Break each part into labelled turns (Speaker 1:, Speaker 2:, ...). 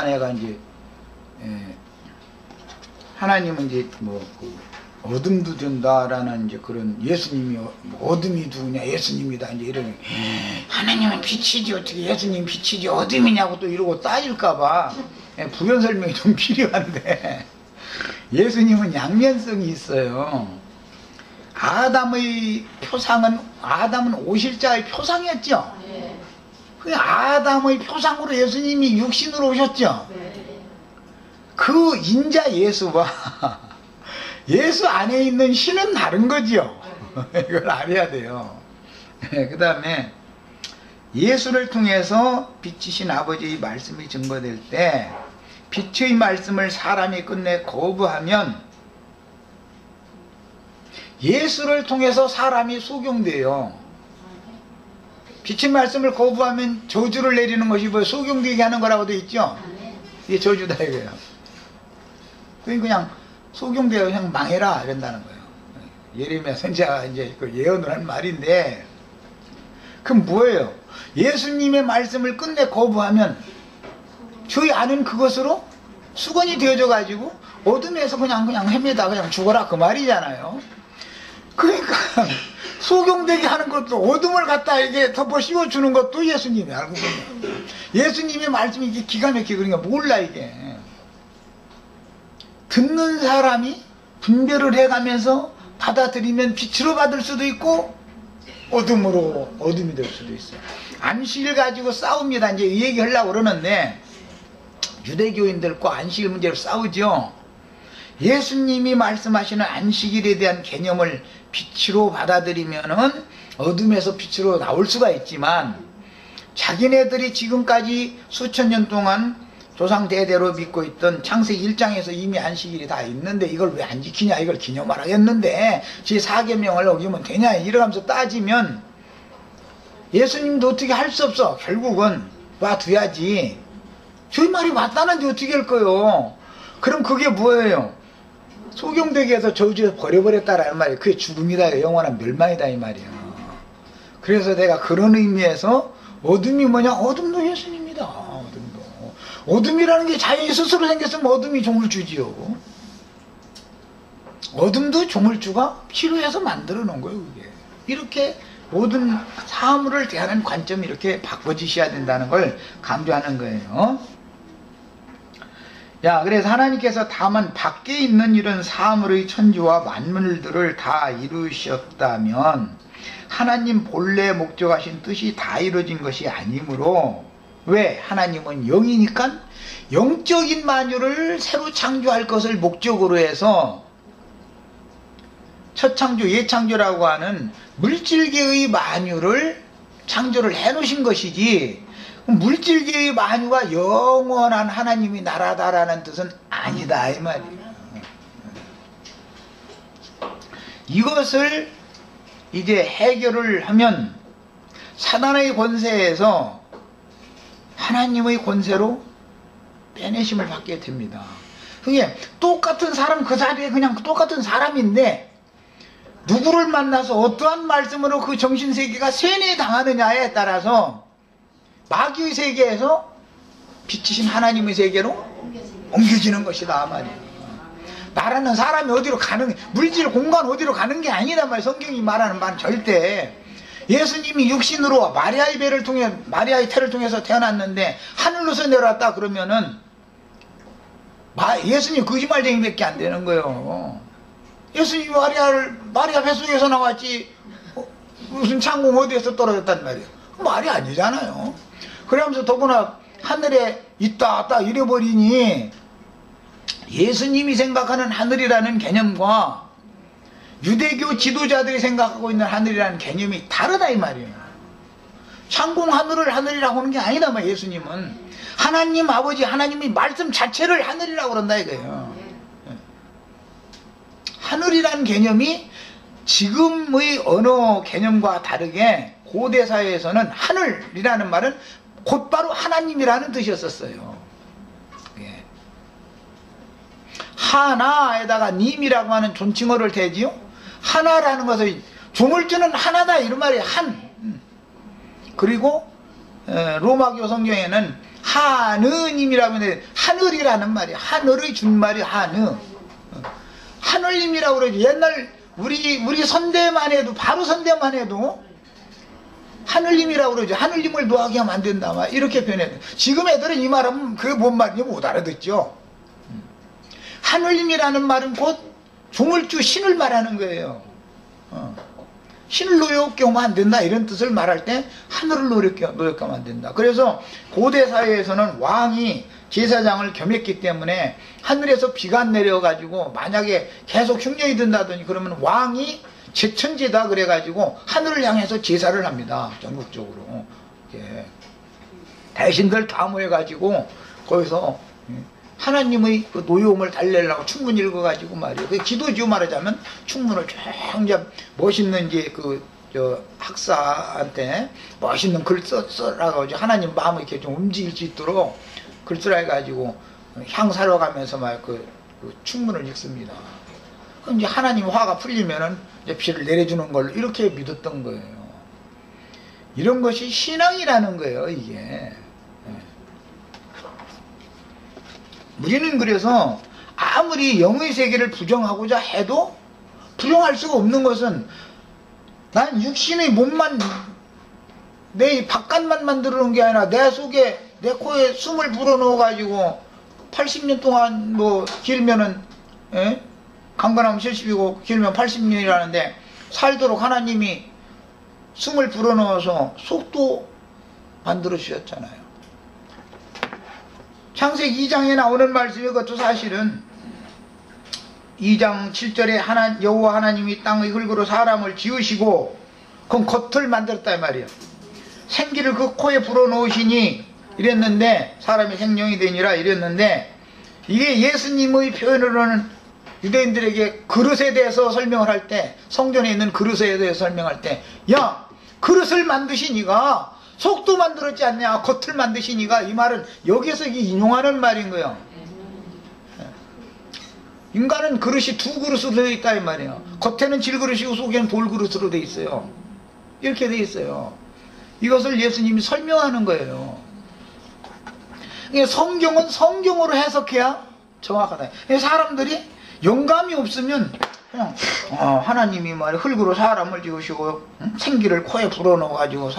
Speaker 1: 애가 이제 하나님은 이제 그 어둠도 준다라는 이제 그런 예수님이 어둠이 누구냐 예수님이다 이제 이러는 하나님은 빛이지 어떻게 예수님 빛이지 어둠이냐고 또 이러고 따질까봐 부연 설명이 좀 필요한데 예수님은 양면성이 있어요. 아담의 표상은 아담은 오실자의 표상이었죠. 그 아담의 표상으로 예수님이 육신으로 오셨죠. 그 인자 예수와 예수 안에 있는 신은 다른 거죠. 이걸 알아야 돼요. 그 다음에 예수를 통해서 빛이신 아버지의 말씀이 증거될 때 빛의 말씀을 사람이 끝내 거부하면 예수를 통해서 사람이 속용돼요. 빛의 말씀을 거부하면 저주를 내리는 것이 뭐 속용되게 하는 거라고 되어 있죠. 이게 저주다 이거예요. 그냥 속용되어 그냥 망해라 이런다는 거예요. 예레미야 선지자가 이제 그 예언을 한 말인데, 그럼 뭐예요? 예수님의 말씀을 끝내 거부하면 저희 아는 그것으로 수건이 되어져 가지고 어둠에서 그냥 헤매다 그냥 죽어라 그 말이잖아요. 그러니까 속용되게 하는 것도 어둠을 갖다 이게 덮어 씌워주는 것도 예수님이 알고 보면 예수님의 말씀이 이게 기가 막히게 그러니까 몰라 이게. 듣는 사람이 분별을 해가면서 받아들이면 빛으로 받을 수도 있고 어둠이 될 수도 있어요. 안식일 가지고 싸웁니다. 이제 이 얘기 하려고 그러는데 유대교인들과 안식일 문제로 싸우죠. 예수님이 말씀하시는 안식일에 대한 개념을 빛으로 받아들이면은 어둠에서 빛으로 나올 수가 있지만, 자기네들이 지금까지 수천 년 동안 조상 대대로 믿고 있던 창세기 1장에서 이미 안식일이 다 있는데 이걸 왜 안 지키냐, 이걸 기념하라겠는데 제4계명을 어기면 되냐 이러면서 따지면 예수님도 어떻게 할 수 없어. 결국은 놔둬야지. 저희 말이 맞다는데 어떻게 할 거요. 그럼 그게 뭐예요? 속용되게 해서 저주에서 버려버렸다라는 말이에요. 그게 죽음이다, 영원한 멸망이다 이 말이에요. 그래서 내가 그런 의미에서 어둠이 뭐냐, 어둠도 예수님이다. 어둠이라는 게 자연이 스스로 생겼으면 어둠이 조물주지요. 어둠도 조물주가 필요해서 만들어 놓은 거예요. 그게. 이렇게 모든 사물을 대하는 관점이 이렇게 바꿔지셔야 된다는 걸 강조하는 거예요. 야, 그래서 하나님께서 다만 밖에 있는 이런 사물의 천지와 만물들을 다 이루셨다면 하나님 본래 목적하신 뜻이 다 이루어진 것이 아니므로, 왜? 하나님은 영이니까 영적인 만유를 새로 창조할 것을 목적으로 해서 첫 창조, 예창조라고 하는 물질계의 만유를 창조를 해 놓으신 것이지, 물질계의 만유가 영원한 하나님이 나라다라는 뜻은 아니다 이 말이에요. 이것을 이제 해결을 하면 사단의 권세에서 하나님의 권세로 빼내심을 받게 됩니다. 그게 똑같은 사람, 그 자리에 그냥 똑같은 사람인데 누구를 만나서 어떠한 말씀으로 그 정신세계가 세뇌당하느냐에 따라서 마귀의 세계에서 빛이신 하나님의 세계로 옮겨지는 것이다 말이에요. 나라는 사람이 어디로 가는, 물질 공간 어디로 가는 게 아니다 말이에요. 성경이 말하는 바는 절대. 예수님이 육신으로 마리아의 배를 통해, 마리아의 태를 통해서 태어났는데 하늘로서 내려왔다 그러면은 예수님 거짓말쟁이밖에 안 되는 거예요. 예수님이 마리아 뱃속에서 나왔지 무슨 창공 어디에서 떨어졌단 말이에요. 말이 아니잖아요. 그러면서 더구나 하늘에 있다 딱 이래버리니 예수님이 생각하는 하늘이라는 개념과 유대교 지도자들이 생각하고 있는 하늘이라는 개념이 다르다 이 말이에요. 창공 하늘을 하늘이라고 하는 게 아니다 말. 예수님은 하나님 아버지, 하나님의 말씀 자체를 하늘이라고 그런다 이거예요. 하늘이라는 개념이 지금의 언어 개념과 다르게 고대 사회에서는 하늘이라는 말은 곧바로 하나님이라는 뜻이었어요. 예. 하나에다가 님이라고 하는 존칭어를 대지요. 하나라는 것을 조물주는 하나다 이런 말이에요. 한. 그리고 로마교 성경에는 하느님이라고 하는데 하늘이라는 말이에요. 하늘의 준말이 하느. 하늘님이라고 그러죠. 옛날 우리 선대만 해도, 바로 선대만 해도 하늘님이라고 그러죠. 하늘님을 노하게 하면 안 된다. 막 이렇게 표현해요. 지금 애들은 이 말하면 그게 뭔 말인지 못 알아듣죠. 하늘님이라는 말은 곧 조물주 신을 말하는 거예요. 신을 노엽게 하면 안 된다, 이런 뜻을 말할 때 하늘을 노엽게 하면 안 된다. 그래서 고대 사회에서는 왕이 제사장을 겸했기 때문에 하늘에서 비가 내려가지고 만약에 계속 흉년이 든다더니 그러면 왕이 제천제다 그래가지고 하늘을 향해서 제사를 합니다. 전국적으로. 예. 대신들 다 모여가지고 거기서 하나님의 그 노여움을 달래려고 충문 읽어가지고 말이에요. 그 기도죠, 말하자면. 충문을 쫙 이제 멋있는 이제 저 학사한테 멋있는 글 써라고 하나님 마음을 이렇게 좀 움직일 수 있도록 글 쓰라 해가지고 향 사러 가면서 막 그 충문을 읽습니다. 그럼 이제 하나님 화가 풀리면은 이제 비를 내려주는 걸로 이렇게 믿었던 거예요. 이런 것이 신앙이라는 거예요, 이게. 우리는 그래서 아무리 영의 세계를 부정하고자 해도 부정할 수가 없는 것은, 난 육신의 몸만, 내 바깥만 만들어 놓은 게 아니라 내 속에, 내 코에 숨을 불어넣어 가지고 80년 동안 뭐 길면은, 예? 강건하면 70이고 길면 80년이라는데 살도록 하나님이 숨을 불어넣어서 속도 만들어 주셨잖아요. 창세기 2장에 나오는 말씀이 그것도 사실은 2장 7절에 여호와 하나님이 땅의 흙으로 사람을 지으시고 그건 겉을 만들었다 이 말이에요. 생기를 그 코에 불어넣으시니 이랬는데, 사람이 생명이 되니라 이랬는데, 이게 예수님의 표현으로는 유대인들에게 그릇에 대해서 설명을 할 때, 성전에 있는 그릇에 대해서 설명할 때, 야, 그릇을 만드시니가 속도 만들었지 않냐, 겉을 만드시니가, 이 말은 여기에서 이게 인용하는 말인 거예요. 인간은 그릇이 두 그릇으로 되어 있다 이 말이에요. 겉에는 질그릇이고 속에는 돌그릇으로 되어 있어요. 이렇게 되어 있어요. 이것을 예수님이 설명하는 거예요. 성경은 성경으로 해석해야 정확하다. 사람들이 영감이 없으면 그냥 하나님이 말이야 흙으로 사람을 지으시고 생기를 코에 불어넣어 가지고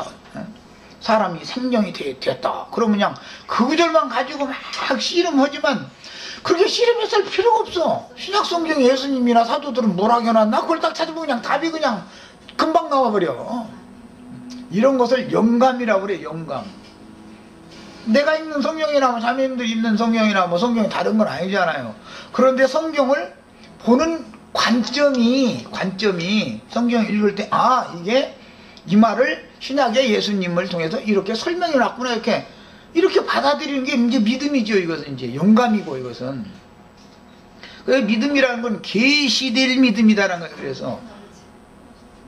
Speaker 1: 사람이 생명이 되었다. 그러면 그냥 그 구절만 가지고 막 씨름하지만 그렇게 씨름했을 필요가 없어. 신약 성경 예수님이나 사도들은 뭐라고 해놨나? 그걸 딱 찾아보면 그냥 답이 그냥 금방 나와버려. 이런 것을 영감이라고 그래. 영감. 내가 읽는 성경이나 뭐 자매님들 읽는 성경이나 뭐 성경이 다른 건 아니잖아요. 그런데 성경을 보는 관점이 성경 읽을 때 이게 이 말을 신약의 예수님을 통해서 이렇게 설명해 놨구나, 이렇게 받아들이는 게 이제 믿음이죠. 이것은 이제 영감이고, 이것은 믿음이라는 건 계시될 믿음이다라는 거예요. 그래서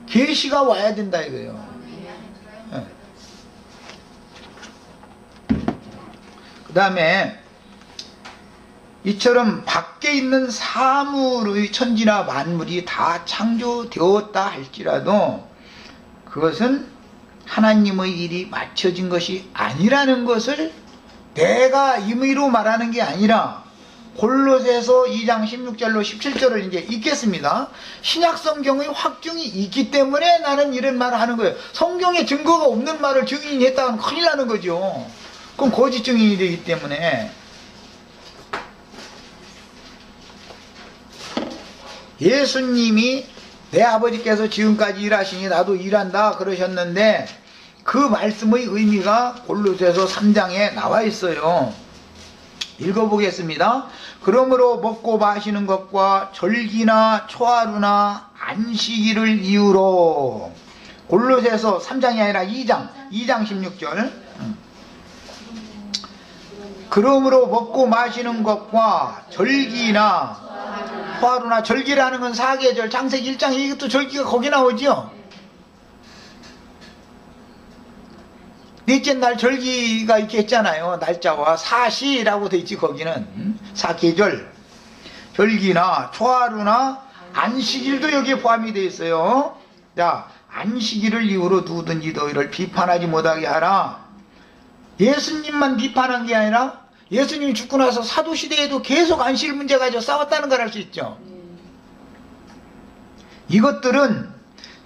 Speaker 1: 계시가 와야 된다 이거예요. 그 다음에 이처럼 밖에 있는 사물의 천지나 만물이 다 창조되었다 할지라도 그것은 하나님의 일이 맞춰진 것이 아니라는 것을 내가 임의로 말하는 게 아니라 골로새서 2장 16절로 17절을 이제 읽겠습니다. 신약 성경의 확증이 있기 때문에 나는 이런 말을 하는 거예요. 성경에 증거가 없는 말을 증인했다면 큰일 나는 거죠. 그럼 거짓 증인이 되기 때문에. 예수님이 내 아버지께서 지금까지 일하시니 나도 일한다 그러셨는데 그 말씀의 의미가 골로새서 3장에 나와 있어요. 읽어보겠습니다. 그러므로 먹고 마시는 것과 절기나 초하루나 안식일을 이유로, 골로새서 3장이 아니라 2장 16절. 그러므로 먹고 마시는 것과 절기나 초하루나, 절기라는 건 사계절, 창세기 1장, 이것도 절기가 거기 나오죠. 넷째 날 절기가 이렇게 했잖아요. 날짜와 사시라고 돼 있지. 거기는 사계절, 절기나 초하루나 안식일도 여기에 포함이 돼 있어요. 자, 안식일을 이유로 누구든지 너희를 비판하지 못하게 하라. 예수님만 비판한 게 아니라 예수님이 죽고 나서 사도시대에도 계속 안식일 문제 가지고 싸웠다는 걸 알 수 있죠. 이것들은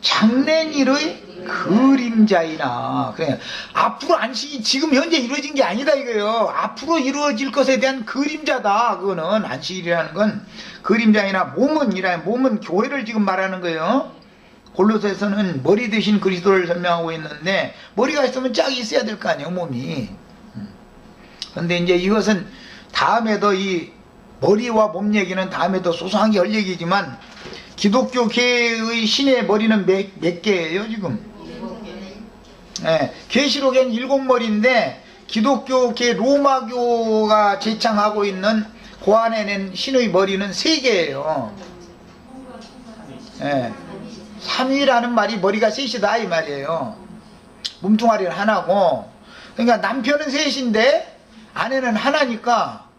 Speaker 1: 장래일의 그림자이나 그래 앞으로 안식이 지금 현재 이루어진 게 아니다 이거예요. 앞으로 이루어질 것에 대한 그림자다. 그거는 안식일이라는 건 그림자이나 몸은 교회를 지금 말하는 거예요. 골로새서는 머리 대신 그리스도를 설명하고 있는데 머리가 있으면 짝이 있어야 될 거 아니에요, 몸이. 그런데 이제 이것은 다음에도 이 머리와 몸 얘기는 다음에도 소소하게 할 얘기지만 기독교계의 신의 머리는 몇 개예요 지금? 네, 계시록엔 7머리인데 기독교계 로마교가 제창하고 있는 고안해낸 신의 머리는 3개예요. 네, 3위라는 말이 머리가 셋이다 이 말이에요. 몸뚱아리는 하나고, 그러니까 남편은 셋인데 아내는 하나니까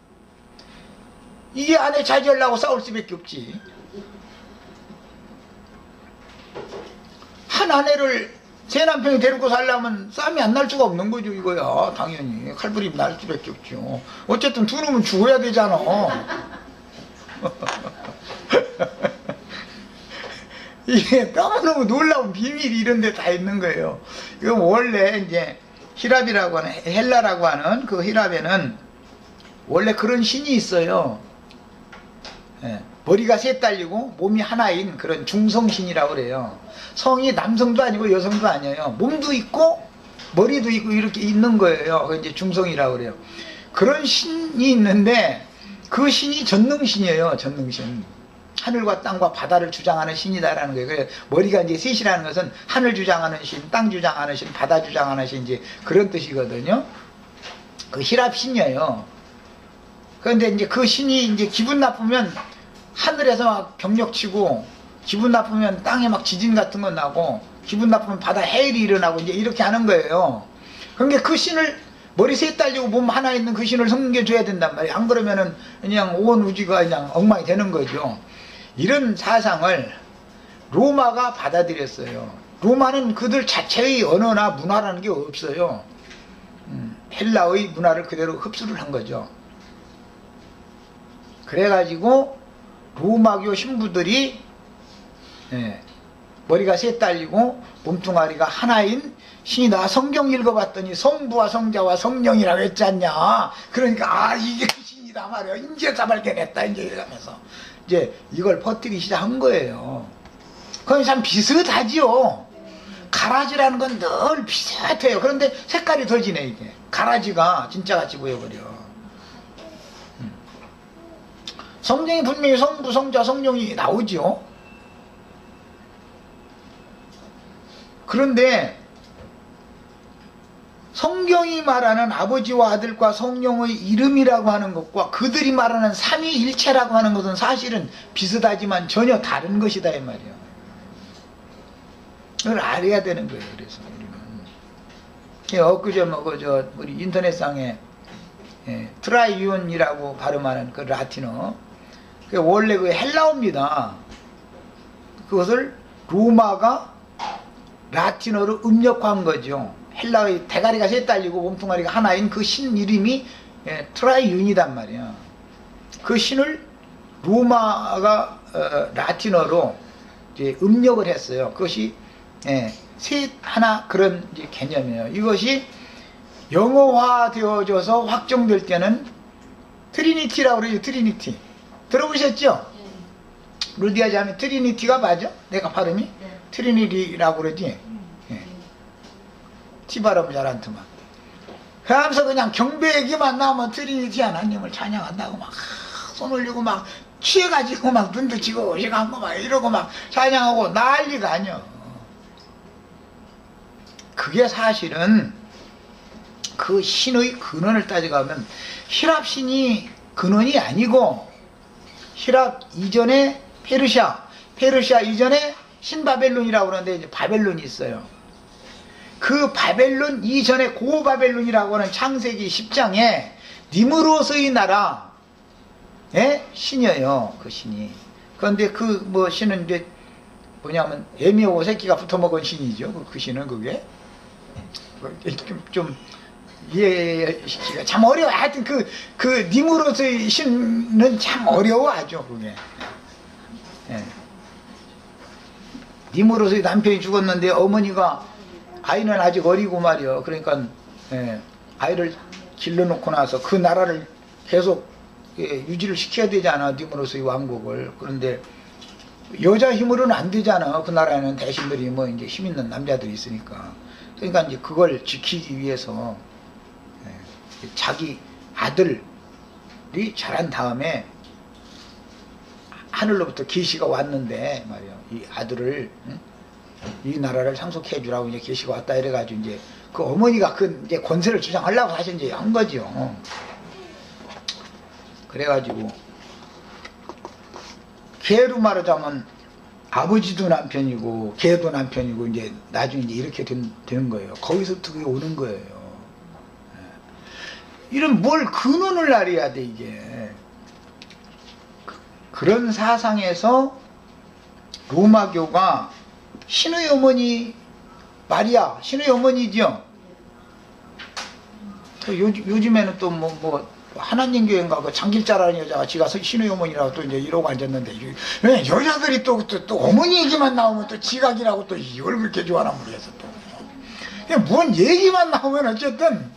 Speaker 1: 이게 아내 차지하려고 싸울 수밖에 없지. 한 아내를 새 남편이 데리고 살려면 싸움이 안 날 수가 없는 거죠 이거야. 당연히 칼부림 날 수밖에 없죠. 어쨌든 두 놈은 죽어야 되잖아. 이게 너무너무 놀라운 비밀이 이런 데 다 있는 거예요. 이건 원래 이제 히랍이라고 하는, 헬라라고 하는 그 히랍에는 원래 그런 신이 있어요. 예, 머리가 셋 달리고 몸이 하나인 그런 중성신이라고 그래요. 성이 남성도 아니고 여성도 아니에요. 몸도 있고 머리도 있고 이렇게 있는 거예요. 이제 중성이라고 그래요. 그런 신이 있는데 그 신이 전능신이에요. 전능신. 하늘과 땅과 바다를 주장하는 신이다라는 거예요. 그래서 머리가 이제 셋이라는 것은 하늘 주장하는 신, 땅 주장하는 신, 바다 주장하는 신, 이제 그런 뜻이거든요. 그 히랍 신이에요. 그런데 이제 그 신이 이제 기분 나쁘면 하늘에서 막 병력 치고, 기분 나쁘면 땅에 막 지진 같은 거 나고, 기분 나쁘면 바다 해일이 일어나고, 이제 이렇게 하는 거예요. 그러니까 그 신을, 머리 셋 달리고 몸 하나 있는 그 신을 섬겨줘야 된단 말이에요. 안 그러면은 그냥 온 우주가 그냥 엉망이 되는 거죠. 이런 사상을 로마가 받아들였어요. 로마는 그들 자체의 언어나 문화라는 게 없어요. 헬라의 문화를 그대로 흡수를 한 거죠. 그래가지고 로마교 신부들이 머리가 셋 달리고 몸뚱아리가 하나인 신이다. 성경 읽어봤더니 성부와 성자와 성령이라고 했지 않냐. 그러니까 이게 그 신이다 말이야. 이제 발견했다 이제 이러면서 이제 이걸 퍼뜨리기 시작한 거예요. 그건 참 비슷하지요. 가라지라는 건 늘 비슷해요. 그런데 색깔이 더 진해. 이게 가라지가 진짜같이 보여버려. 성경이 분명히 성부, 성자, 성령이 나오죠. 그런데 성경이 말하는 아버지와 아들과 성령의 이름이라고 하는 것과 그들이 말하는 삼위일체라고 하는 것은 사실은 비슷하지만 전혀 다른 것이다 이 말이에요. 그걸 알아야 되는 거예요. 그래서 우리는 엊그제 우리 인터넷상에 트라이윤이라고 발음하는 그 라틴어, 원래 그 헬라어입니다. 그것을 로마가 라틴어로 음력화한 거죠. 헬라의 대가리가 셋 달리고 몸뚱아리가 하나인 그 신 이름이 트라이윤이단 말이야. 그 신을 로마가 라틴어로 이제 음력을 했어요. 그것이 셋 하나 그런 이제 개념이에요. 이것이 영어화 되어져서 확정될 때는 트리니티라고 그러죠. 트리니티 들어보셨죠? 루디아 자매 트리니티가 맞아? 내가 발음이? 트리니티라고 그러지? 티 발음 잘 안 트만. 그러면서 그냥 경배기만 나오면 트리니티 하나님을 찬양한다고 막 손 올리고 막 취해가지고 막 눈도 지고 어지간고 막 이러고 막 찬양하고 난리가 아니야. 그게 사실은 그 신의 근원을 따져가면 히랍 신이 근원이 아니고 히랍 이전에 페르시아 이전에 신바벨론이라고 그러는데 이제 바벨론이 있어요. 그 바벨론 이전에 고바벨론이라고 하는 창세기 10장에 니므롯의 나라의 신이에요. 그 신이. 그런데 그 신은 이제 뭐냐면 애미하고 새끼가 붙어먹은 신이죠. 그 신은 그게 좀 이해시키기가 참 어려워. 하여튼 그 님으로서의 신은 참 어려워 하죠, 그게. 예. 님으로서의 남편이 죽었는데 어머니가 아이는 아직 어리고 말이요. 그러니까 예, 아이를 길러놓고 나서 그 나라를 계속 유지를 시켜야 되잖아, 님으로서의 왕국을. 그런데 여자 힘으로는 안 되잖아. 그 나라에는 대신들이 뭐 이제 힘 있는 남자들이 있으니까. 그러니까 이제 그걸 지키기 위해서 자기 아들이 자란 다음에 하늘로부터 계시가 왔는데 말이야, 이 아들을 이 나라를 상속해 주라고 이제 계시가 왔다 이래가지고 이제 그 어머니가 그 이제 권세를 주장하려고 사실 이제 한 거죠. 그래가지고 걔로 말하자면 아버지도 남편이고 걔도 남편이고 이제 나중에 이제 이렇게 되는 거예요. 거기서부터 그게 오는 거예요. 이런 뭘 근원을 알아야 돼 이게. 그런 사상에서 로마교가 신의 어머니 마리아, 신의 어머니죠. 요즘에는 또 뭐 하나님 교회인가 그 장길자라는 여자가 지가 신의 어머니라고 또 이제 이러고 앉았는데 왜 여자들이 또 어머니 얘기만 나오면 또 지각이라고 또 이걸 그렇게 좋아하나 모르겠어. 또 뭔 얘기만 나오면 어쨌든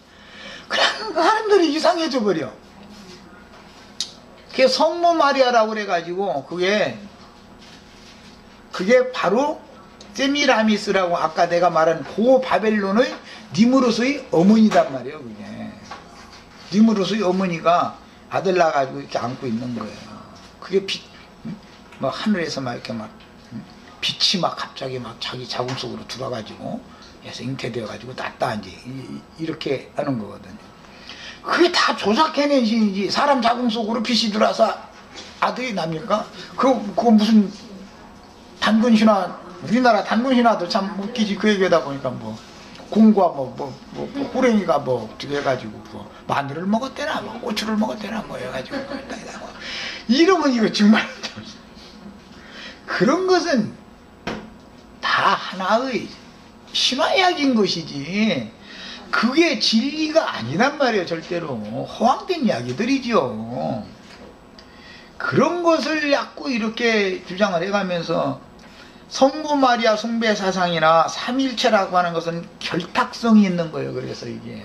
Speaker 1: 그냥 사람들이 이상해져 버려. 그게 성모 마리아라고 그래가지고 그게 바로 세미라미스라고 아까 내가 말한 고 바벨론의 님으로서의 어머니단 말이에요. 그게 님으로서의 어머니가 아들 낳아가지고 이렇게 안고 있는 거예요. 그게 막 하늘에서 막 이렇게 막 빛이 막 갑자기 막 자기 자궁 속으로 들어가지고 해서 잉태되어가지고 낳다 이제 이렇게 하는 거거든요. 그게 다 조작해낸 신이지. 사람 자궁 속으로 빛이 들어와서 아들이 납니까? 그거 무슨 단군신화, 우리나라 단군신화도 참 웃기지. 그 얘기하다 보니까 뭐 공과 호랭이가 뭐 어떻게 해가지고 뭐 마늘을 먹었대나 뭐 고추를 먹었대나 뭐 해가지고 이러면 이거 정말 그런 것은 다 하나의 신화약인 것이지 그게 진리가 아니란 말이에요. 절대로 허황된 이야기들이죠. 그런 것을 자꾸 이렇게 주장을 해가면서 성모 마리아 숭배 사상이나 삼일체라고 하는 것은 결탁성이 있는 거예요. 그래서 이게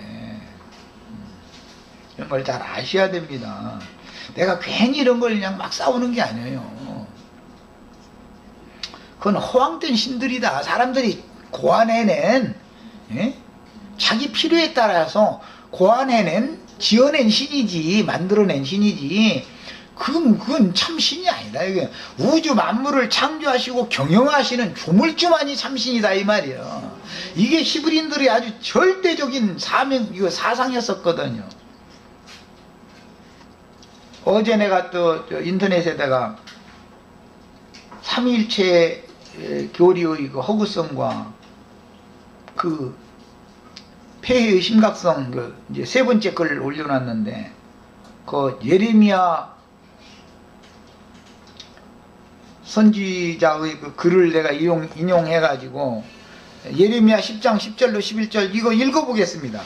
Speaker 1: 이런 걸 잘 아셔야 됩니다. 내가 괜히 이런 걸 그냥 막 싸우는 게 아니에요. 그건 허황된 신들이다. 사람들이 고안해낸 자기 필요에 따라서 고안해낸 지어낸 신이지, 만들어낸 신이지 그건 참 신이 아니다. 이게 우주 만물을 창조하시고 경영하시는 조물주만이 참 신이다 이 말이에요. 이게 히브리인들이 아주 절대적인 이거 사상이었었거든요. 어제 내가 또 인터넷에다가 삼위일체 교리의 그 허구성과 그 폐해의 심각성 이제 세 번째 글을 올려놨는데 그 예레미야 선지자의 그 글을 내가 인용해가지고 예레미야 10장 10절로 11절 이거 읽어보겠습니다.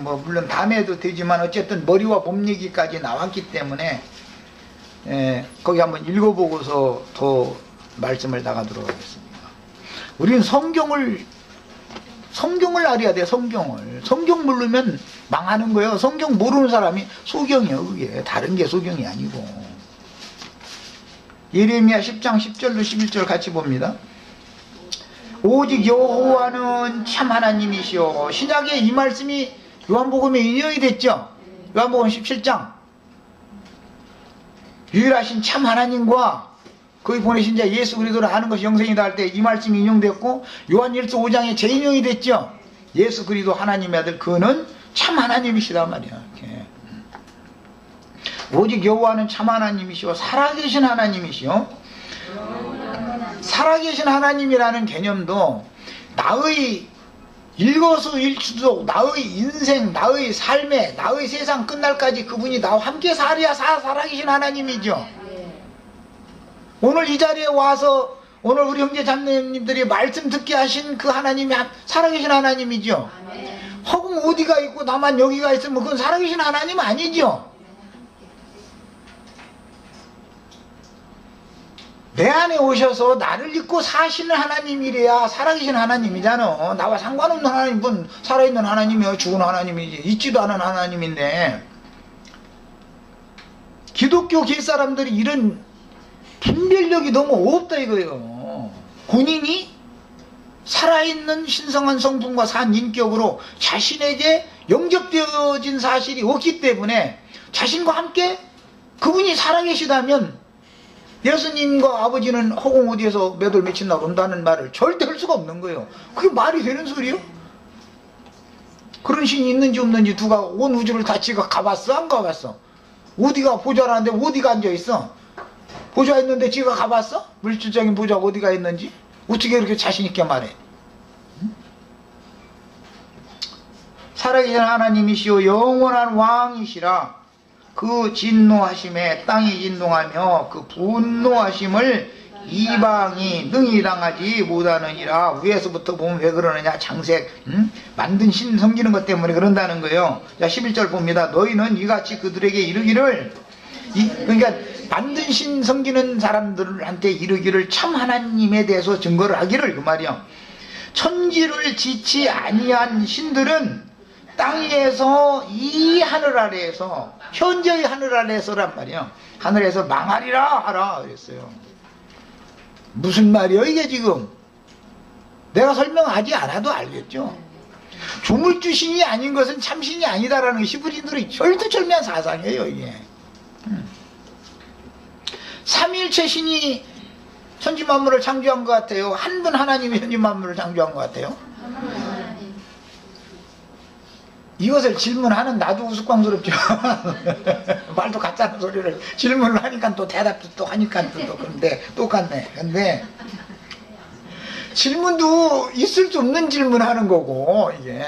Speaker 1: 뭐 물론 다음에도 되지만 어쨌든 머리와 몸 얘기까지 나왔기 때문에 거기 한번 읽어보고서 더 말씀을 나가도록 하겠습니다. 우리는 성경을 알아야 돼. 성경 모르면 망하는 거예요. 성경 모르는 사람이 소경이에요. 그게 다른 게 소경이 아니고. 예레미야 10장 10절로 11절 같이 봅니다. 오직 여호와는 참 하나님이시오. 신약에 이 말씀이 요한복음에 인용이 됐죠. 요한복음 17장 유일하신 참 하나님과 거기 보내신 자 예수 그리스도를 아는 것이 영생이다 할 때 이 말씀이 인용됐고 요한일서 5장에 재인용이 됐죠. 예수 그리스도 하나님의 아들 그는 참 하나님이시다 말이야. 이렇게. 오직 여호와는 참 하나님이시오. 살아계신 하나님이시오. 살아계신 하나님이라는 개념도 나의 일거수일투족, 나의 인생, 나의 삶에, 나의 세상 끝날까지 그분이 나와 함께 살아야 살아계신 하나님이죠. 오늘 이 자리에 와서 오늘 우리 형제 자매님들이 말씀 듣게 하신 그 하나님이 살아계신 하나님이죠. 허공 어디가 있고 나만 여기가 있으면 그건 살아계신 하나님 아니죠. 내 안에 오셔서 나를 잊고 사시는 하나님이래야 살아계신 하나님이잖아. 나와 상관없는 하나님은 살아있는 하나님이요, 죽은 하나님이지. 있지도 않은 하나님인데, 기독교 길 사람들이 이런 분별력이 너무 없다 이거예요. 본인이 살아있는 신성한 성품과 산 인격으로 자신에게 영접되어진 사실이 없기 때문에 자신과 함께 그분이 살아계시다면 예수님과 아버지는 허공 어디에서 몇 월 며칠 날 온다는 말을 절대 할 수가 없는 거예요. 그게 말이 되는 소리요? 그런 신이 있는지 없는지 누가 온 우주를 다 지가 가봤어? 안 가봤어? 어디가 보좌라는데 어디가 앉아있어? 보좌 있는데 지가 가봤어? 물질적인 보좌가 어디가 있는지? 어떻게 이렇게 자신있게 말해? 응? 살아계신 하나님이시오 영원한 왕이시라. 그 진노하심에 땅이 진동하며 그 분노하심을 이방이 능히 당하지 못하느니라. 위에서부터 보면 왜 그러느냐. 장색 만든 신 섬기는 것 때문에 그런다는 거예요. 자 11절 봅니다. 너희는 이같이 그들에게 이르기를 그러니까 만든 신 섬기는 사람들한테 이르기를 참 하나님에 대해서 증거를 하기를 그 말이요. 천지를 지치 아니한 신들은 땅 위에서 이 하늘 아래에서 현재의 하늘 아래에서란 말이요. 하늘에서 망하리라 하라 그랬어요. 무슨 말이요 이게 지금? 내가 설명하지 않아도 알겠죠. 조물주신이 아닌 것은 참신이 아니다라는 히브리인들의 절대절묘한 사상이에요 이게. 삼위일체 신이 천지만물을 창조한 것 같아요? 한 분 하나님이 천지만물을 창조한 것 같아요? 이것을 질문하는 나도 우스꽝스럽죠. 말도 같다는 소리를 질문을 하니까 또 대답도 또 하니까 또 그런데 똑같네. 근데 질문도 있을 수 없는 질문하는 거고 이게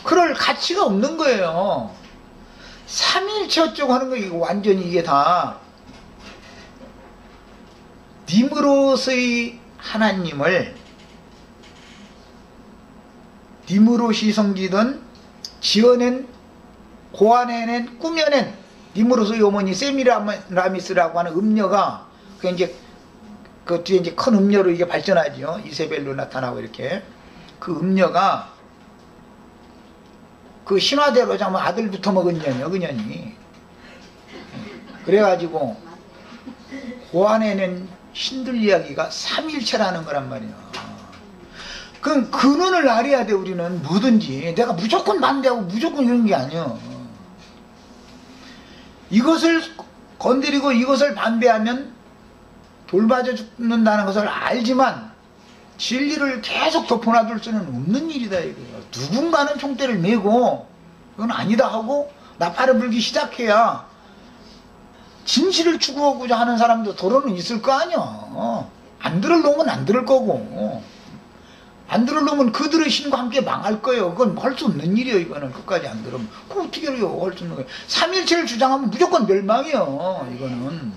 Speaker 1: 그럴 가치가 없는 거예요. 삼위일체 어쩌고 하는 거 이거 완전히 이게 다 님으로서의 하나님을 님으로시 섬기던 지어낸, 고안해낸, 꾸며낸 님으로서의 어머니 세미라미스라고 하는 음녀가 그 이제 그 뒤에 이제 큰 음녀로 이게 발전하죠. 이세벨로 나타나고 이렇게 그 음녀가 그 신화대로 자면 아들부터 먹은 년이요, 그 년이. 그래가지고 고안해낸 신들 이야기가 삼일체라는 거란 말이야. 그럼 근원을 알아야 돼. 우리는 뭐든지 내가 무조건 반대하고 무조건 이런 게 아니야. 이것을 건드리고 이것을 반대하면 돌봐져 죽는다는 것을 알지만 진리를 계속 덮어놔둘 수는 없는 일이다 이거예요. 누군가는 총대를 메고 그건 아니다 하고 나팔을 불기 시작해야 진실을 추구하고자 하는 사람도 도로는 있을 거 아니야. 안 들을 놈은 안 들을 거고 안 들을 놈은 그들의 신과 함께 망할 거예요. 그건 할 수 없는 일이에요. 이거는 끝까지 안 들으면 그거 어떻게 해요? 할 수 없는 거예요. 삼일체를 주장하면 무조건 멸망이에요. 이거는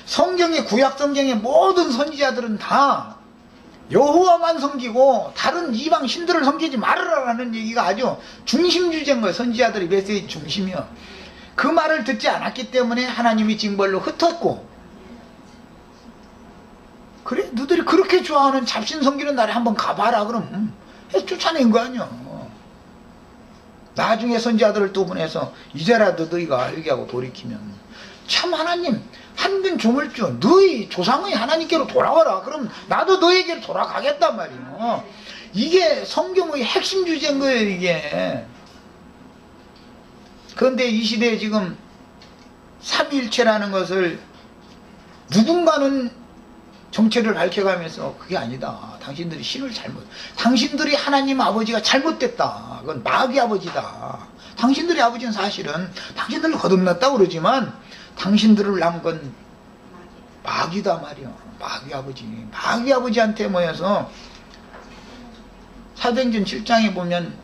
Speaker 1: 성경의 구약 성경의 모든 선지자들은 다 여호와만 섬기고 다른 이방 신들을 섬기지 말으라라는 얘기가 아주 중심 주제인 거예요. 선지자들의 메시지 중심이요. 그 말을 듣지 않았기 때문에 하나님이 징벌로 흩었고 그래 너희들이 그렇게 좋아하는 잡신 섬기는 날에 한번 가봐라 그럼 쫓아낸 거 아니야. 나중에 선지자들을 또 보내서 이제라도 너희가 알게 하고 돌이키면 참 하나님 한 분 조물주 너희 조상의 하나님께로 돌아와라. 그럼 나도 너희에게로 돌아가겠단 말이에요. 이게 성경의 핵심 주제인 거예요 이게. 그런데 이 시대에 지금 삼위일체라는 것을 누군가는 정체를 밝혀가면서 그게 아니다. 당신들이 신을 당신들이 하나님 아버지가 잘못됐다. 그건 마귀 아버지다. 당신들의 아버지는 사실은 당신들을 거듭났다고 그러지만 당신들을 낳은 건 마귀다 말이야. 마귀 아버지. 마귀 아버지한테 모여서 사도행전 7장에 보면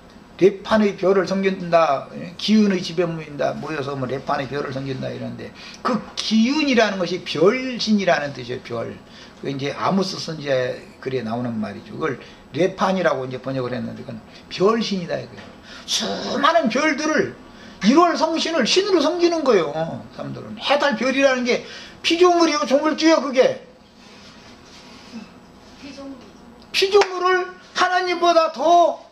Speaker 1: 레판의 별을 섬긴다, 기운의 집에 모여서 뭐 레판의 별을 섬긴다 이러는데, 그 기운이라는 것이 별신이라는 뜻이에요. 별. 그 이제 아모스 선지자의 글에 나오는 말이죠. 그걸 레판이라고 이제 번역을 했는데, 그건 별신이다 이거예요. 수많은 별들을 1월 성신을 신으로 섬기는 거예요. 사람들은 해달 별이라는 게 피조물이요, 조물주요. 그게 피조물을 하나님보다 더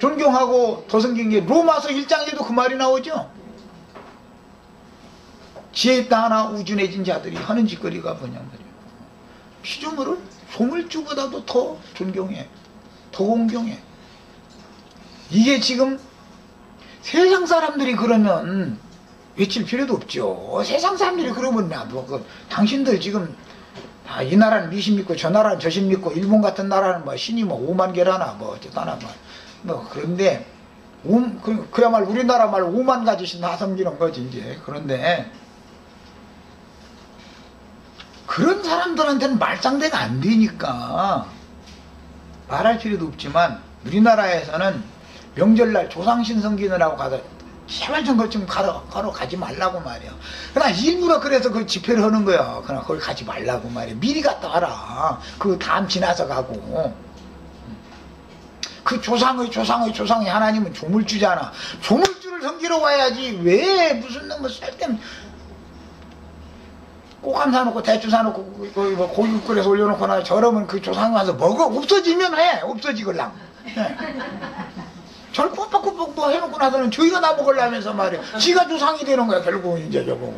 Speaker 1: 존경하고 더 섬긴 게 로마서 1장에도 그 말이 나오죠. 지혜 있다 하나 우준해진 자들이 하는 짓거리가 뭐냐 말이에요. 피조물을 조물주보다도 더 존경해, 더 공경해. 이게 지금 세상 사람들이 그러면 외칠 필요도 없죠. 세상 사람들이 그러면 당신들 지금 이 나라는 미신 믿고 저 나라는 저신 믿고 일본 같은 나라는 뭐 신이 뭐 5만 개라나 뭐 어쩌다나 뭐 그런데 그야말로 우리나라 말 5만 가지 신 다 섬기는 거지 이제. 그런데 그런 사람들한테는 말상대가 안 되니까 말할 필요도 없지만, 우리나라에서는 명절날 조상신 섬기느라고 가서 제발 좀 그것 좀 가러 가지 말라고 말이야. 그냥 일부러 그래서 그 집회를 하는 거야. 그냥 거기 가지 말라고 말이야. 미리 갔다 와라. 그 다음 지나서 가고. 그 조상의 하나님은 조물주잖아. 조물주를 섬기러 와야지. 왜 무슨 뭐 쓸데없는 꼬감 사놓고 대추 사놓고 뭐 고기 끓여서 올려놓거나 저러면 그 조상 와서 먹어. 없어지면 해. 없어지걸랑. 절 뽀빡뽀빡 뭐 해놓고 나서는 저희가 나 먹으려면서 말이야. 지가 조상이 되는 거야 결국은. 이제 저거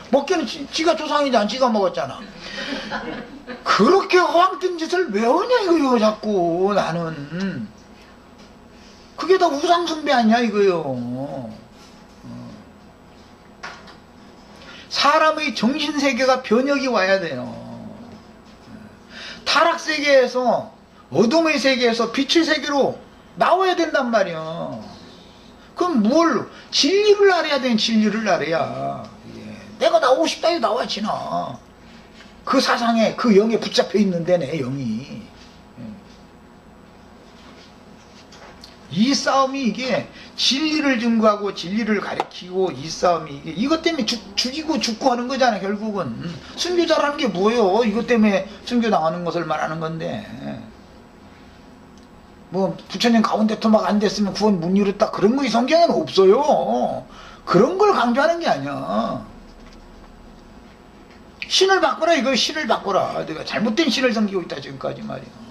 Speaker 1: 먹기는 지가 조상이잖아. 지가 먹었잖아. 그렇게 허황된 짓을 왜 하냐 이거요 자꾸. 나는 그게 다 우상숭배 아니야 이거요. 사람의 정신세계가 변혁이 와야 돼요. 타락세계에서, 어둠의 세계에서 빛의 세계로 나와야 된단 말이야. 그럼 뭘? 진리를 알아야 돼. 진리를 알아야. 내가 나오고 싶다 해도 나와 지나. 그 사상에, 그 영에 붙잡혀 있는데 내 영이. 이 싸움이 이게 진리를 증거하고 진리를 가리키고, 이 싸움이 이게 이것 때문에 죽이고 죽고 하는 거잖아 결국은. 순교자라는 게 뭐예요? 이것 때문에 순교당하는 것을 말하는 건데, 뭐 부처님 가운데 토막 안 됐으면 구원 못 이뤘다 그런 거 이 성경에는 없어요. 그런 걸 강조하는 게 아니야. 신을 바꿔라 이거. 신을 바꿔라. 내가 잘못된 신을 섬기고 있다 지금까지 말이야.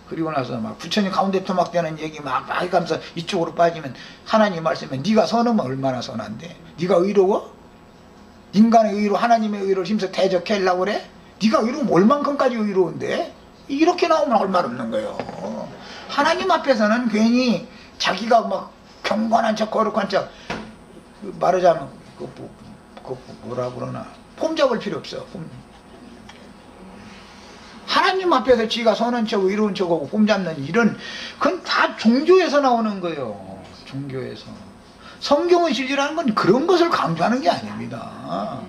Speaker 1: 그리고 나서 막 부처님 가운데 토막 되는 얘기 막 하면서 이쪽으로 빠지면 하나님 말씀에 네가 선하면 얼마나 선한데? 네가 의로워? 인간의 의로 하나님의 의로를 힘써 대적하려고 그래? 네가 의로우면 얼만큼까지 의로운데? 이렇게 나오면 할 말 없는 거예요. 하나님 앞에서는 괜히 자기가 막 경건한 척 거룩한 척 말하자면 뭐라 그러나 폼 잡을 필요 없어. 하나님 앞에서 지가 선한 척 의로운 척하고 폼 잡는 일은 그건 다 종교에서 나오는 거예요. 종교에서. 성경의 진리라는 건 그런 것을 강조하는 게 아닙니다.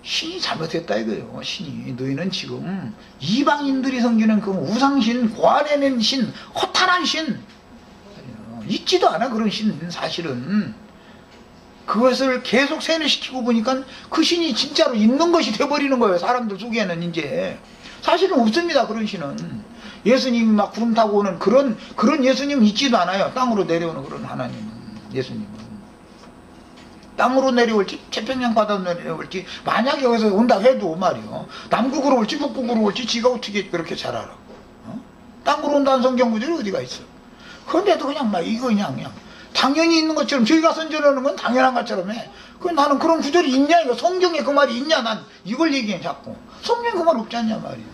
Speaker 1: 신이 잘못했다 이거예요. 신이. 너희는 지금 이방인들이 섬기는 그 우상신, 고아내는 신, 허탄한 신, 있지도 않아 그런 신. 사실은 그것을 계속 세뇌시키고 보니까 그 신이 진짜로 있는 것이 돼버리는 거예요. 사람들 속에는 이제 사실은 없습니다. 그런 신은. 예수님이 막 구름 타고 오는 그런 예수님은 있지도 않아요. 땅으로 내려오는 그런 하나님은. 예수님은 땅으로 내려올지 태평양 바다로 내려올지 만약에 여기서 온다 해도 말이요, 남극으로 올지 북극으로 올지 지가 어떻게 그렇게 잘 알아? 땅으로 온다는 성경 구절이 어디가 있어? 그런데도 그냥 막 이거 그냥 당연히 있는 것처럼 저희가 선전하는 건 당연한 것처럼 해. 그 나는 그런 구절이 있냐 이거. 성경에 그 말이 있냐. 난 이걸 얘기해 자꾸. 성경에 그 말 없지 않냐 말이야.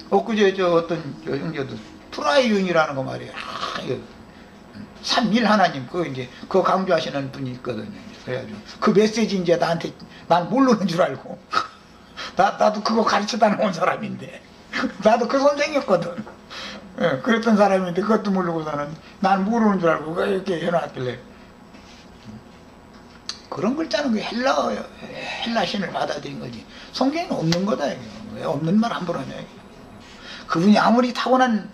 Speaker 1: 엊그제 어떤 형제도 프라이윤이라는 거 말이야. 삼일 하나님 그거 강조하시는 분이 있거든요. 그래가지고 그 메시지 이제 나한테 난 모르는 줄 알고 나도 그거 가르쳐다 놓은 사람인데 나도 그 선생이었거든. 예, 그랬던 사람인데 그것도 모르고서는 난 모르는 줄 알고 이렇게 해놨길래 그런 글자는 그 헬라 신을 받아들인 거지 성경에는 없는 거다. 이게. 왜 없는 말 함부로 하냐. 그분이 아무리 탁월한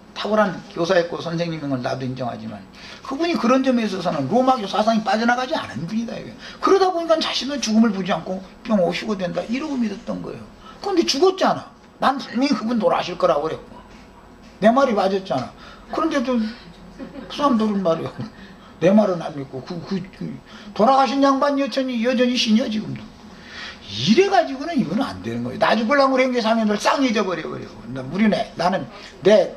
Speaker 1: 교사였고 선생님인 건 나도 인정하지만 그분이 그런 점에 있어서는 로마교 사상이 빠져나가지 않은 분이다. 이게. 그러다 보니까 자신은 죽음을 보지 않고 병 오시고 된다 이러고 믿었던 거예요. 그런데 죽었잖아. 난 분명히 그분 돌아가실 거라고 그랬고 내 말이 맞았잖아. 그런데도 그 사람들은 말이야 내 말은 안 믿고 돌아가신 양반 여전히 신이야 지금도. 이래가지고는 이거는 안 되는 거예요. 나 죽으려고 그런 게 사면을 싹 잊어버려버려. 나는 내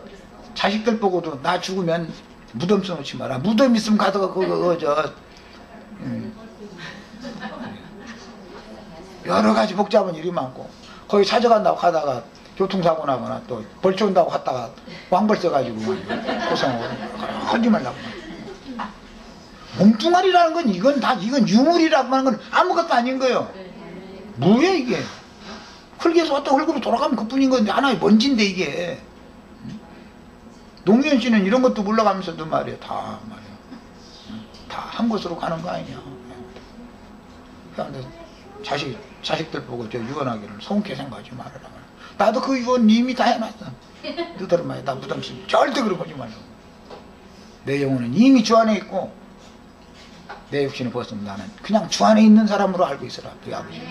Speaker 1: 자식들 보고도 나 죽으면 무덤 써놓지 마라. 무덤 있으면 가다가 여러 가지 복잡한 일이 많고 거기 찾아간다고 가다가 교통사고 나거나 또 벌초 온다고 갔다가 왕벌 써가지고 고생하고 하지 말라고. 몸뚱아리라는 건 이건 유물이라고 하는 건 아무것도 아닌 거예요. 뭐야 이게? 흙에서 왔다 흙으로 돌아가면 그뿐인 건데 하나의 먼지인데 이게. 노무현 씨는 이런 것도 몰라가면서도 말이야 다 한 곳으로 가는 거 아니냐. 그런데 자식들 보고 저 유언하기를 손게 생각하지 말아라. 나도 그 유언 이미 다 해놨어. 너희들 말이야 나 무덤심 절대 그러고 하지 말라고. 내 영혼은 이미 주 안에 있고 내 육신을 벗으면 나는 그냥 주 안에 있는 사람으로 알고 있어라. 그 아버지.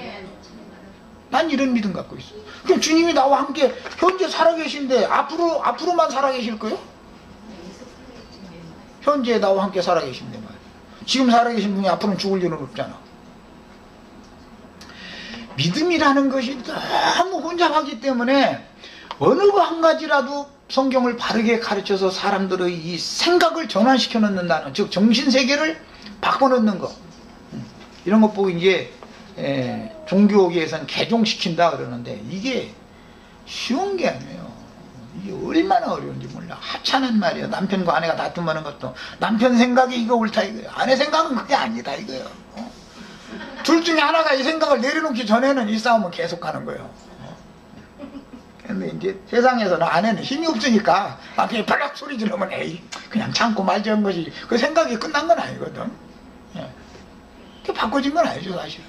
Speaker 1: 난 이런 믿음 갖고 있어. 그럼 주님이 나와 함께 현재 살아계신데 앞으로만 살아계실 거요? 현재 나와 함께 살아계신데 말이야. 지금 살아계신 분이 앞으로는 죽을 일은 없잖아. 믿음이라는 것이 너무 혼잡하기 때문에 어느 거 한 가지라도 성경을 바르게 가르쳐서 사람들의 이 생각을 전환시켜 놓는다는, 즉 정신세계를 바꿔놓는 거, 이런 것 보고 이제 종교계에서는 개종시킨다 그러는데 이게 쉬운 게 아니에요. 이게 얼마나 어려운지 몰라. 하찮은 말이야. 남편과 아내가 다툼하는 것도 남편 생각이 이거 옳다 이거야. 아내 생각은 그게 아니다 이거예요. 둘 중에 하나가 이 생각을 내려놓기 전에는 이 싸움은 계속하는 거예요. 근데 이제 세상에서는 아내는 힘이 없으니까 남편이 발락 소리 지르면 에이 그냥 참고 말지 한 것이 그 생각이 끝난 건 아니거든. 그 바꿔진 건 아니죠 사실.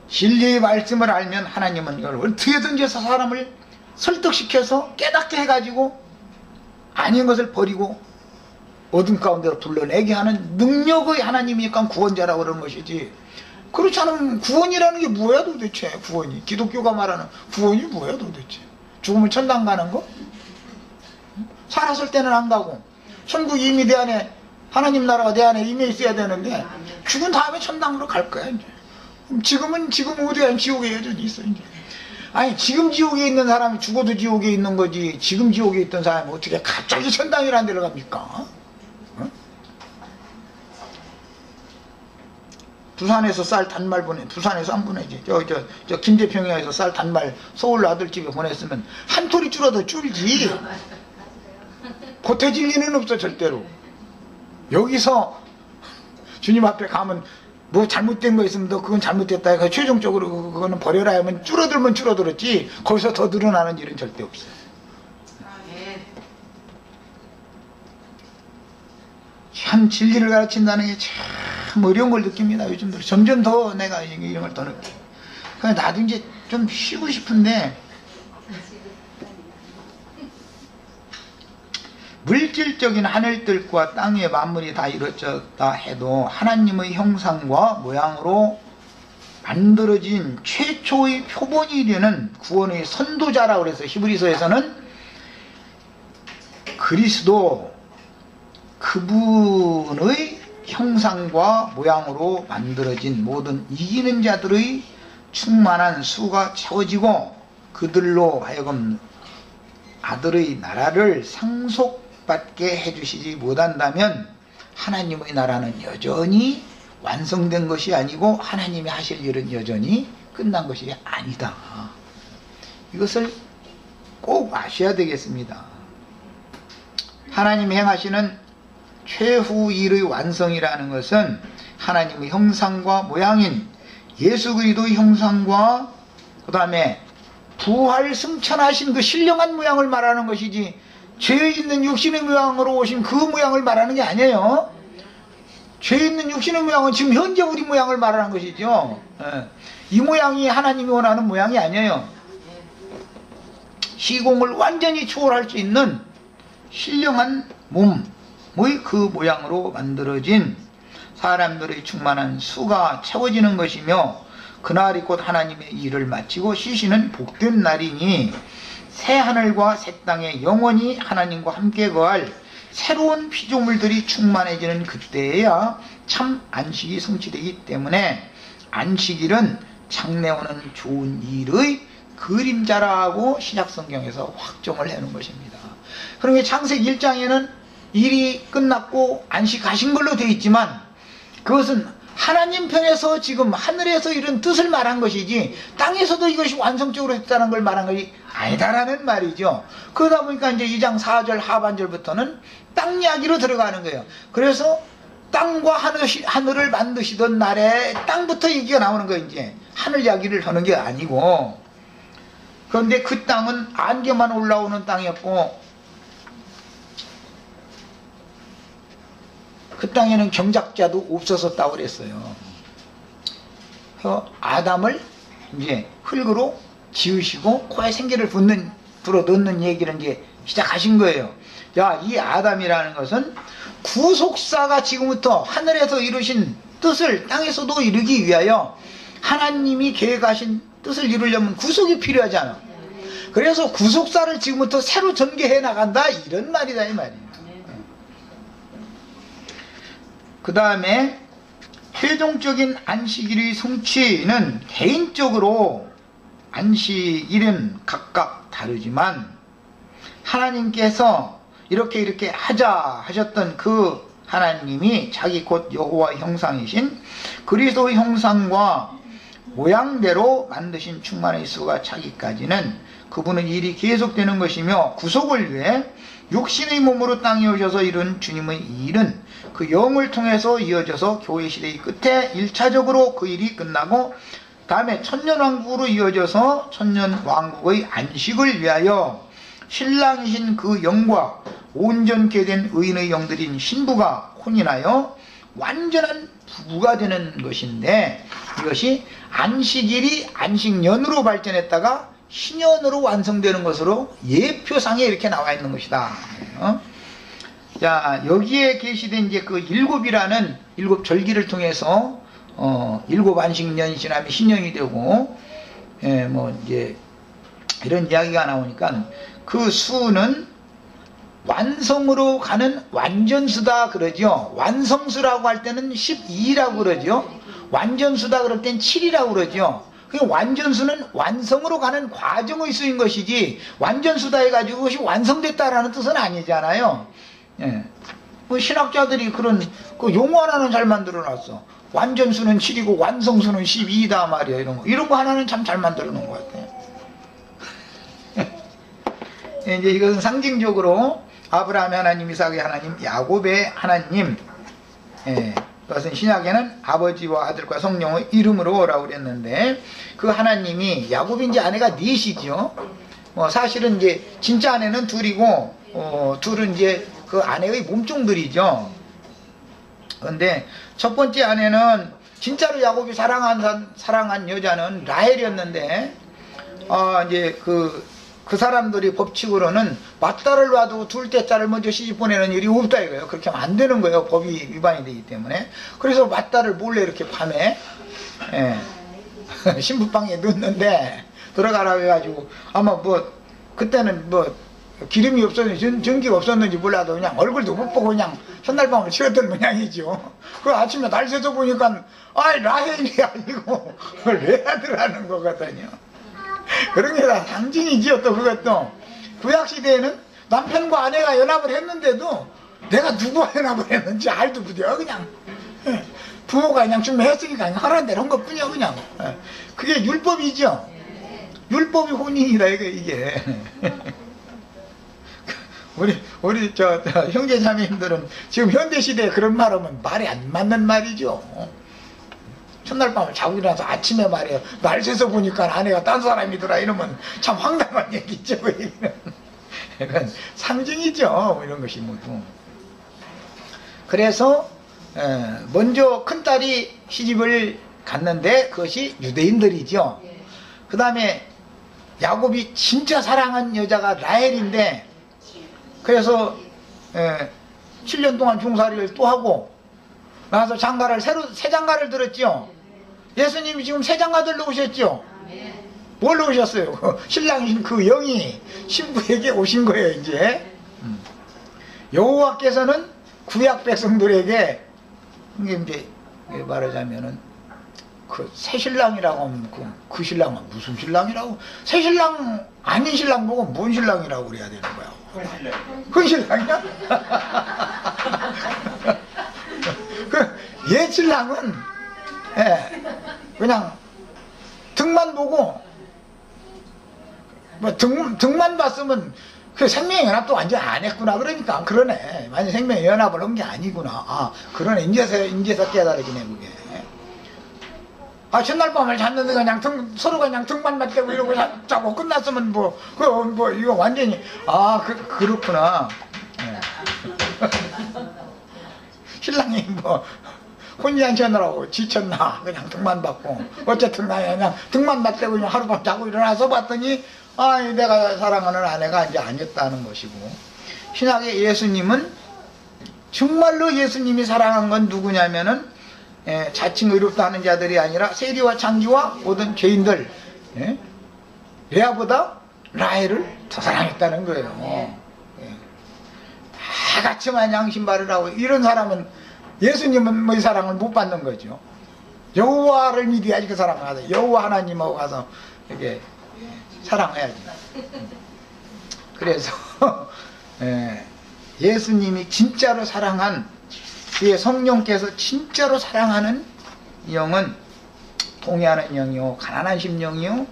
Speaker 1: 진리의 말씀을 알면 하나님은 이걸 어떻게든지 해서 사람을 설득시켜서 깨닫게 해가지고 아닌 것을 버리고 어둠 가운데로 불러내게 하는 능력의 하나님이니까 구원자라고 그러는 것이지, 그렇지 않으면 구원이라는 게 뭐야 도대체. 구원이 기독교가 말하는 구원이 뭐야 도대체. 죽으면 천당 가는 거? 살았을 때는 안 가고 천국이 이미 내 안에, 하나님 나라가 내 안에 임해 있어야 되는데 죽은 다음에 천당으로 갈 거야 이제. 지금 어디가 지옥에 여전히 있어 이제. 아니 지금 지옥에 있는 사람이 죽어도 지옥에 있는 거지, 지금 지옥에 있던 사람이 어떻게 갑자기 천당이라는 데로 갑니까? 부산에서 쌀 단말 부산에서 안 보내지. 저 김제평야에서 쌀 단말 서울 아들집에 보냈으면 한 톨이 줄어도 줄지. 고태질 리는 없어 절대로. 여기서 주님 앞에 가면 뭐 잘못된 거 있으면 너 그건 잘못됐다 해서 최종적으로 그거는 버려라 하면 줄어들면 줄어들었지 거기서 더 늘어나는 일은 절대 없어요. 참 진리를 가르친다는 게 참 어려운 걸 느낍니다. 요즘 들어 점점 더 내가 이런 걸 더 느껴. 그래서 나도 이제 좀 쉬고 싶은데, 물질적인 하늘들과 땅의 만물이 다 이루어졌다 해도 하나님의 형상과 모양으로 만들어진 최초의 표본이 되는 구원의 선도자라고 그래서 히브리서에서는 그리스도, 그분의 형상과 모양으로 만들어진 모든 이기는 자들의 충만한 수가 채워지고 그들로 하여금 아들의 나라를 상속받게 해주시지 못한다면 하나님의 나라는 여전히 완성된 것이 아니고 하나님이 하실 일은 여전히 끝난 것이 아니다. 이것을 꼭 아셔야 되겠습니다. 하나님이 행하시는 최후 일의 완성이라는 것은 하나님의 형상과 모양인 예수 그리스도의 형상과 그 다음에 부활 승천하신 그 신령한 모양을 말하는 것이지, 죄 있는 육신의 모양으로 오신 그 모양을 말하는 게 아니에요. 죄 있는 육신의 모양은 지금 현재 우리 모양을 말하는 것이죠. 이 모양이 하나님이 원하는 모양이 아니에요. 시공을 완전히 초월할 수 있는 신령한 몸의 그 모양으로 만들어진 사람들의 충만한 수가 채워지는 것이며, 그날이 곧 하나님의 일을 마치고 쉬시는 복된 날이니 새 하늘과 새 땅에 영원히 하나님과 함께 거할 새로운 피조물들이 충만해지는 그때에야 참 안식이 성취되기 때문에 안식일은 장래오는 좋은 일의 그림자라고 신약성경에서 확정을 해놓은 것입니다. 그러니까 창세기 1장에는 일이 끝났고 안식하신 걸로 되어 있지만, 그것은 하나님 편에서 지금 하늘에서 이런 뜻을 말한 것이지 땅에서도 이것이 완성적으로 했다는 걸 말한 것이 아니다라는 말이죠. 그러다 보니까 이제 2장 4절 하반절부터는 땅 이야기로 들어가는 거예요. 그래서 땅과 하늘을 만드시던 날에 땅부터 얘기가 나오는 거예요. 이제 하늘 이야기를 하는 게 아니고. 그런데 그 땅은 안개만 올라오는 땅이었고, 그 땅에는 경작자도 없었었다고 그랬어요. 그래서 아담을 이제 흙으로 지으시고 코에 생기를 불어 넣는 얘기를 이제 시작하신 거예요. 자, 이 아담이라는 것은 구속사가 지금부터 하늘에서 이루신 뜻을 땅에서도 이루기 위하여 하나님이 계획하신 뜻을 이루려면 구속이 필요하잖아. 그래서 구속사를 지금부터 새로 전개해 나간다, 이런 말이다 이 말이에요. 그 다음에 최종적인 안식일의 성취는 개인적으로 안식일은 각각 다르지만 하나님께서 이렇게 하자 하셨던 그 하나님이 자기 곧 여호와의 형상이신 그리스도의 형상과 모양대로 만드신 충만의 수가 차기까지는 그분은 일이 계속되는 것이며, 구속을 위해 육신의 몸으로 땅에 오셔서 이룬 주님의 일은 그 영을 통해서 이어져서 교회 시대의 끝에 1차적으로 그 일이 끝나고 다음에 천년왕국으로 이어져서 천년왕국의 안식을 위하여 신랑이신 그 영과 온전케 된 의인의 영들인 신부가 혼인하여 완전한 부부가 되는 것인데, 이것이 안식일이 안식년으로 발전했다가 신년으로 완성되는 것으로 예표상에 이렇게 나와 있는 것이다. 자, 여기에 계시된 이제 그 일곱이라는 일곱 절기를 통해서 일곱 안식년이 지나면 신년이 되고, 뭐 이제 이런 이야기가 나오니까 그 수는 완성으로 가는 완전수다 그러죠. 완성수라고 할 때는 12라고 그러죠. 완전수다 그럴 땐 7이라고 그러죠. 그 완전수는 완성으로 가는 과정의 수인 것이지 완전수다 해가지고 그것이 완성됐다라는 뜻은 아니잖아요. 예. 뭐 신학자들이 그런 그 용어 하나는 잘 만들어 놨어. 완전수는 7이고 완성수는 12다 말이야. 이런 거 하나는 참 잘 만들어 놓은 것 같아요. 이제 이것은 상징적으로 아브라함의 하나님, 이삭의 하나님, 야곱의 하나님, 그것은 신약에는 아버지와 아들과 성령의 이름으로라고 그랬는데, 그 하나님이 야곱이 이제 아내가 넷이죠. 사실은 이제 진짜 아내는 둘이고, 둘은 이제 그 아내의 몸종들이죠. 그런데 첫 번째 아내는 진짜로 야곱이 사랑한 여자는 라헬이었는데, 이제 그 사람들이 법칙으로는 맞딸을 놔도 둘째 딸을 먼저 시집 보내는 일이 없다 이거예요. 그렇게 하면 안 되는 거예요. 법이 위반이 되기 때문에. 그래서 맞딸을 몰래 이렇게 밤에 신부방에 넣는데 들어가라고 해가지고, 아마 뭐 그때는 뭐 기름이 없었는지 전기가 없었는지 몰라도 그냥 얼굴도 못 보고 그냥 첫날밤을 치웠던 모양이죠. 그 아침에 날 새서 보니까 라헬이 아니고 레아드라는 거거든요. 그런 게 다 상징이지요. 또 그것도 구약시대에는 남편과 아내가 연합을 했는데도 내가 누구와 연합을 했는지 알도 못해요. 그냥 부모가 그냥 좀 했으니까 그냥 하라는 대로 한 것 뿐이야. 그냥 그게 율법이죠. 율법이 혼인이다 이게. 우리 저 형제 자매님들은 지금 현대시대에 그런 말 하면 말이 안 맞는 말이죠. 첫날 밤을 자고 일어나서 아침에 말이에요. 날 새서 보니까 아내가 딴 사람이더라 이러면 참 황당한 얘기죠. 이건 상징이죠. 뭐 이런 것이 모두. 그래서 먼저 큰딸이 시집을 갔는데 그것이 유대인들이죠. 그 다음에 야곱이 진짜 사랑한 여자가 라헬인데, 그래서 7년 동안 종살이를 또 하고 나서 장가를 새 장가를 들었죠. 예수님이 지금 새 장가들로 오셨죠. 뭘로 오셨어요? 신랑인 그 영이 신부에게 오신 거예요. 이제 여호와께서는 구약 백성들에게, 이제 말하자면은 그 새 신랑이라고 하면 그 신랑은 무슨 신랑이라고, 새 신랑 아닌 신랑 보고 뭔 신랑이라고 그래야 되는 거야. 그 신랑이야? 그 옛 신랑은 그냥 등만 보고, 뭐 등만 봤으면 그 생명의 연합도 완전 안 했구나. 그러니까 그러네. 완전 생명의 연합을 한 게 아니구나. 아, 그러네. 인제서 깨달아지네 그게. 아, 첫날 밤을 잤는데 그냥 서로가 그냥 등만 맞대고 이러고 자고 끝났으면 이거 완전히, 아, 그렇구나. 신랑이 혼자 앉혀느라고 지쳤나. 그냥 등만 받고. 어쨌든 그냥 등만 맞대고 그냥 하룻밤 자고 일어나서 봤더니, 아, 내가 사랑하는 아내가 이제 아니었다는 것이고. 신약의 예수님은 정말로 예수님이 사랑한 건 누구냐면은, 자칭 의롭다 하는 자들이 아니라 세리와 창기와 모든 죄인들, 레아보다 라헬을 더 사랑했다는 거예요. 다 같이 마냥 신발을 하고, 이런 사람은 예수님은 뭐 이 사랑을 못 받는 거죠. 여호와를 믿어야지 그 사랑을 하다. 여호와 하나님하고 가서 이렇게 사랑해야지. 그래서 예수님이 진짜로 사랑한, 그의 성령께서 진짜로 사랑하는 영은 통회하는 영이요, 가난한 심령이요,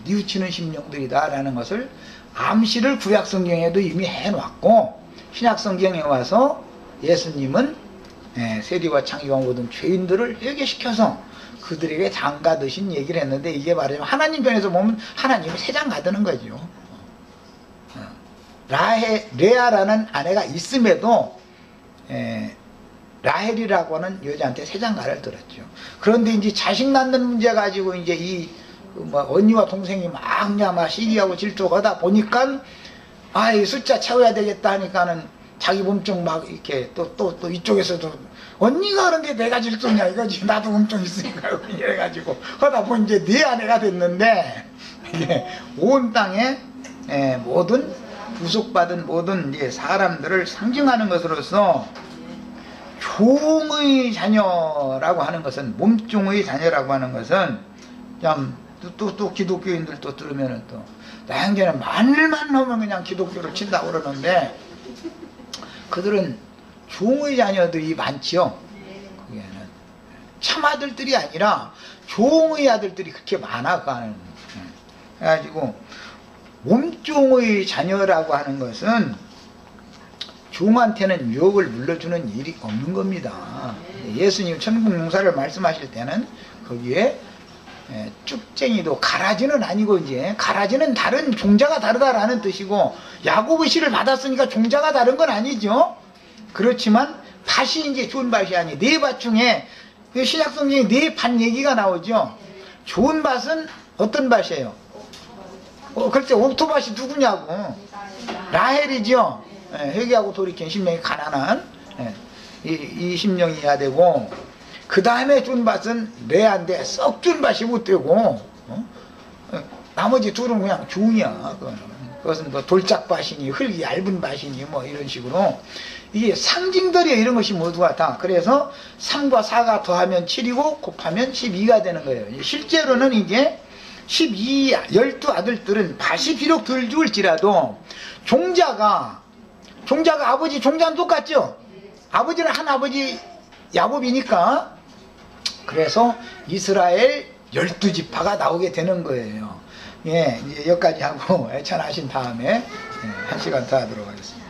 Speaker 1: 뉘우치는 심령들이다 라는 것을 암시를 구약성경에도 이미 해놓았고, 신약성경에 와서 예수님은 세리와 창기와 모든 죄인들을 회개시켜서 그들에게 장가드신 얘기를 했는데, 이게 말하자면 하나님 편에서 보면 하나님이 새 장가드는 거죠. 레아라는 아내가 있음에도 라헬이라고 하는 여자한테 새 장가를 들었죠. 그런데 이제 자식 낳는 문제 가지고 이제 언니와 동생이 막 시기하고 질투하다 보니까, 아, 이 숫자 채워야 되겠다 하니까는 자기 몸종 막 이렇게 또 이쪽에서도 언니가 그런데 내가 질투냐 이거지, 나도 몸종 있으니까 이래가지고 하다 보니 이제 네 아내가 됐는데, 온 땅에 모든 구속받은 모든 이제 사람들을 상징하는 것으로서 종의 자녀라고 하는 것은, 몸종의 자녀라고 하는 것은, 또 기독교인들 또 들으면은 또, 나형제는 마늘만 넣으면 그냥 기독교를 친다고 그러는데, 그들은 종의 자녀들이 많지요. 그게는 참아들들이 아니라 종의 아들들이 그렇게 많아. 그래가지고, 몸종의 자녀라고 하는 것은 종한테는 유혹을 물려주는 일이 없는 겁니다. 예수님 천국 용사를 말씀하실 때는 거기에 쭉쟁이도 가라지는 아니고, 이제 가라지는 다른 종자가 다르다라는 뜻이고, 야곱의 씨를 받았으니까 종자가 다른 건 아니죠. 그렇지만 밭이 이제 좋은 밭이 아니, 네 밭 중에 그 신약성경에 네 밭 얘기가 나오죠. 좋은 밭은 어떤 밭이에요? 글쎄, 옥토밭이 누구냐고. 라헬이죠. 회개하고 돌이킨 심령이 가난한 이 심령이어야 되고, 그 다음에 준 밭은 레아인데 썩 준 밭이 못 되고, 나머지 둘은 그냥 종이야. 그것은 뭐 돌짝밭이니 흙이 얇은 밭이니 뭐 이런 식으로, 이게 상징들이에요. 이런 것이 모두가 다. 그래서 3과 4가 더하면 7이고 곱하면 12가 되는 거예요. 실제로는 이게 12 아들들은 밭이 비록 덜 죽을지라도 종자가 아버지 종자는 똑같죠. 아버지는 한 아버지 야곱이니까. 그래서 이스라엘 12지파가 나오게 되는 거예요. 예, 이제 여기까지 하고 애찬하신 다음에 1시간 더 하도록 하겠습니다.